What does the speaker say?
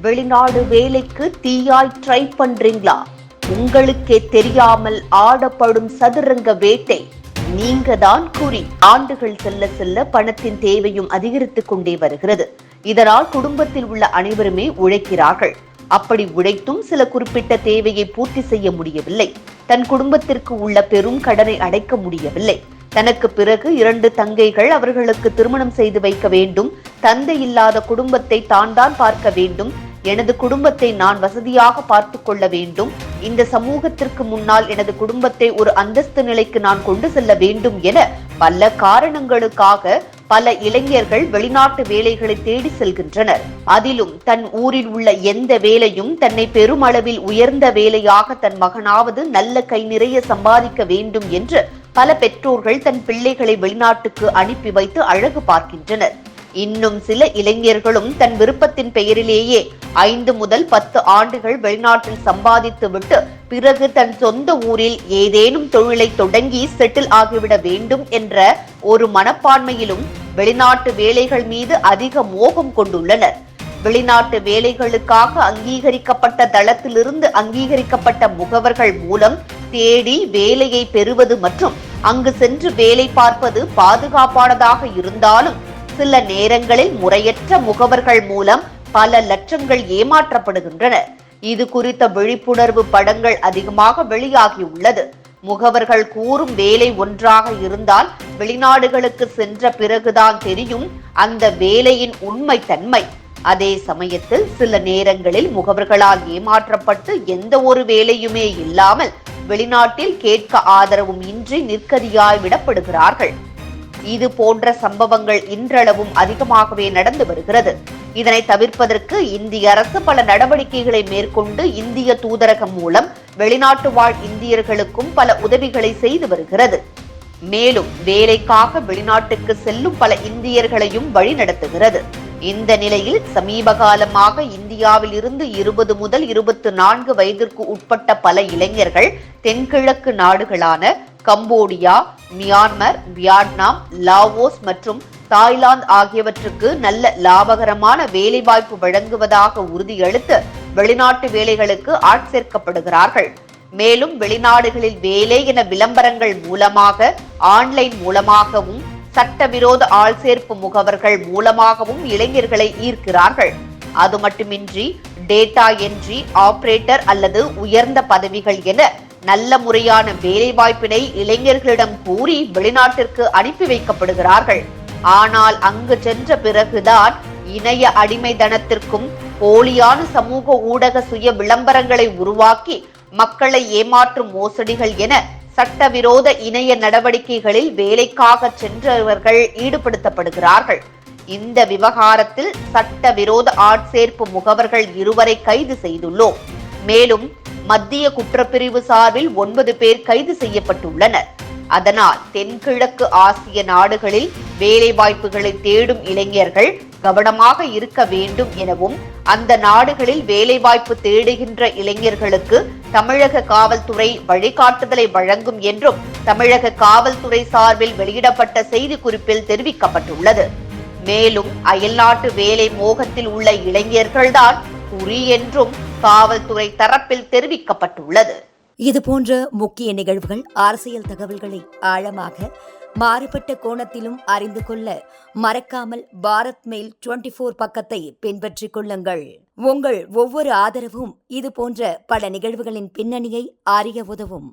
வெளிநாடு வேலைக்கு தீயாய் ட்ரை பண்றீங்களா? உங்களுக்கே தெரியாமல் ஆடப்படும் சதுரங்க வேட்டை நீங்க தான் குறி. ஆண்டுகள் செல்ல செல்ல பணத்தின் தேவையும் அதிகரித்துக் கொண்டே வருகிறது. இதனால் குடும்பத்தில் உள்ள அனைவருமே உழைக்கிறார்கள். அப்படி உழைத்தும் சில குறிப்பிட்ட தேவையை பூர்த்தி செய்ய முடியவில்லை. தன் குடும்பத்திற்கு உள்ள பெரும் கடனை அடைக்க முடியவில்லை. தனக்கு பிறகு 2 தங்கைகள், அவர்களுக்கு திருமணம் செய்து வைக்க வேண்டும். தந்தை இல்லாத குடும்பத்தை தான் பார்க்க வேண்டும். எனது குடும்பத்தை நான் வசதியாக பார்த்துக் கொள்ள வேண்டும். இந்த சமூகத்திற்கு முன்னால் எனது குடும்பத்தை ஒரு அந்தஸ்து நிலைக்கு நான் கொண்டு செல்ல வேண்டும் என பல காரணங்களுக்காக பல இளைஞர்கள் வெளிநாட்டு வேலைகளை தேடி செல்கின்றனர். அதிலும் தன் ஊரில் உள்ள எந்த வேலையும் தன்னை பெருமளவில் உயர்ந்த வேலையாக தன் மகனாவது நல்ல கை நிறைய சம்பாதிக்க வேண்டும் என்று பல பெற்றோர்கள் தன் பிள்ளைகளை வெளிநாட்டுக்கு அனுப்பி வைத்து அழகு பார்க்கின்றனர். இன்னும் சில இளைஞர்களும் தன் விருப்பத்தின் பெயரிலேயே 5 முதல் 10 ஆண்டுகள் வெளிநாட்டில் சம்பாதித்து விட்டு பிறகு தன் சொந்த ஊரில் ஏதேனும் தொழிலை தொடங்கி செட்டில் ஆகிவிட வேண்டும் என்ற ஒரு மனப்பான்மையிலும் வெளிநாட்டு வேலைகள் மீது அதிக மோகம் கொண்டுள்ளனர். வெளிநாட்டு வேலைகளுக்காக அங்கீகரிக்கப்பட்ட தளத்திலிருந்து அங்கீகரிக்கப்பட்ட முகவர்கள் மூலம் தேடி வேலையை பெறுவது மற்றும் அங்கு சென்று வேலை பார்ப்பது பாதுகாப்பானதாக இருந்தாலும் சில நேரங்களில் முறையற்ற முகவர்கள் மூலம் பல லட்சங்கள் ஏமாற்றப்படுகின்றன. இது குறித்த விழிப்புணர்வு படங்கள் அதிகமாக வெளியாகியுள்ளது. முகவர்கள் கூறும் வேலை ஒன்றாக இருந்தால் வெளிநாடுகளுக்கு சென்ற பிறகுதான் தெரியும் அந்த வேலையின் உண்மை தன்மை. அதே சமயத்தில் சில நேரங்களில் முகவர்களால் ஏமாற்றப்பட்டு எந்த ஒரு வேலையுமே இல்லாமல் வெளிநாட்டில் கேட்க ஆதரவும் இன்றி நிற்கதியாய் விடப்படுகிறார்கள். இது போன்ற சம்பவங்கள் இன்றளவும் அதிகமாகவே நடந்து வருகிறது. இதனை தவிர்ப்பதற்கு இந்திய அரசு பல நடவடிக்கைகளை மேற்கொண்டு இந்திய தூதரகம் மூலம் வெளிநாட்டு வாழ் இந்தியர்களுக்கும் பல உதவிகளை செய்து வருகிறது. மேலும் வேலைக்காக வெளிநாட்டுக்கு செல்லும் பல இந்தியர்களையும் வழிநடத்துகிறது. இந்த நிலையில் சமீப காலமாக இந்தியாவில் இருந்து 20 முதல் 24 வயதிற்கு உட்பட்ட பல இளைஞர்கள் தென்கிழக்கு நாடுகளான கம்போடியா, மியான்மர், வியட்நாம், லாவோஸ் மற்றும் தாய்லாந்து ஆகியவற்றுக்கு நல்ல லாபகரமான வேலைவாய்ப்பு வழங்குவதாக உறுதியளித்து வெளிநாட்டு வேலைகளுக்கு ஆட்சேர்க்கப்படுகிறார்கள். மேலும் வெளிநாடுகளில் வேலை என விளம்பரங்கள் மூலமாக, ஆன்லைன் மூலமாகவும், சட்டவிரோத ஆள்சேர்ப்பு முகவர்கள் மூலமாகவும் இளைஞர்களை ஈர்க்கிறார்கள். அது மட்டுமின்றி டேட்டா என்ட்ரி ஆபரேட்டர் அல்லது உயர்ந்த பதவிகள் என நல்ல முறையான வேலைவாய்ப்பினை இளைஞர்களிடம் கூறி வெளிநாட்டிற்கு அனுப்பி வைக்கப்படுகிறார்கள். ஆனால் அங்கு சென்ற பிறகுதான் இணைய அடிமைதனத்திற்கும் போலியான சமூக ஊடக சுய விளம்பரங்களை உருவாக்கி மக்களை ஏமாற்றும் மோசடிகள் என சட்டவிரோத இணைய நடவடிக்கைகளில் வேலைக்காக சென்றவர்கள் ஈடுபடுத்தப்படுகிறார்கள். இந்த விவகாரத்தில் சட்டவிரோத ஆட்சேர்ப்பு முகவர்கள் 2 கைது செய்துள்ளோம். மேலும் மத்திய குற்றப்பிரிவு சார்பில் 9 பேர் கைது செய்யப்பட்டுள்ளனர். அதனால் தென்கிழக்கு ஆசிய நாடுகளில் வேலை வாய்ப்புகளை தேடும் இளைஞர்கள் கவனமாக இருக்க வேண்டும் எனவும், அந்த நாடுகளில் வேலைவாய்ப்பு தேடுகின்ற இளைஞர்களுக்கு தமிழக காவல்துறை வழிகாட்டுதலை வழங்கும் என்றும் தமிழக காவல்துறை சார்பில் வெளியிடப்பட்ட செய்திக்குறிப்பில் தெரிவிக்கப்பட்டுள்ளது. மேலும் அயல்நாட்டு வேலை மோகத்தில் உள்ள இளைஞர்கள்தான் குறி என்றும் காவல்துறை தரப்பில் தெரிவிக்கப்பட்டுள்ளது. இதுபோன்ற முக்கிய நிகழ்வுகள், அரசியல் தகவல்களை ஆழமாக மாறுபட்ட கோணத்திலும் அறிந்து கொள்ள மறக்காமல் பாரத் மெயில் 24 பக்கத்தை பின்பற்றிக் கொள்ளுங்கள். உங்கள் ஒவ்வொரு ஆதரவும் இதுபோன்ற பல நிகழ்வுகளின் பின்னணியை அறிய உதவும்.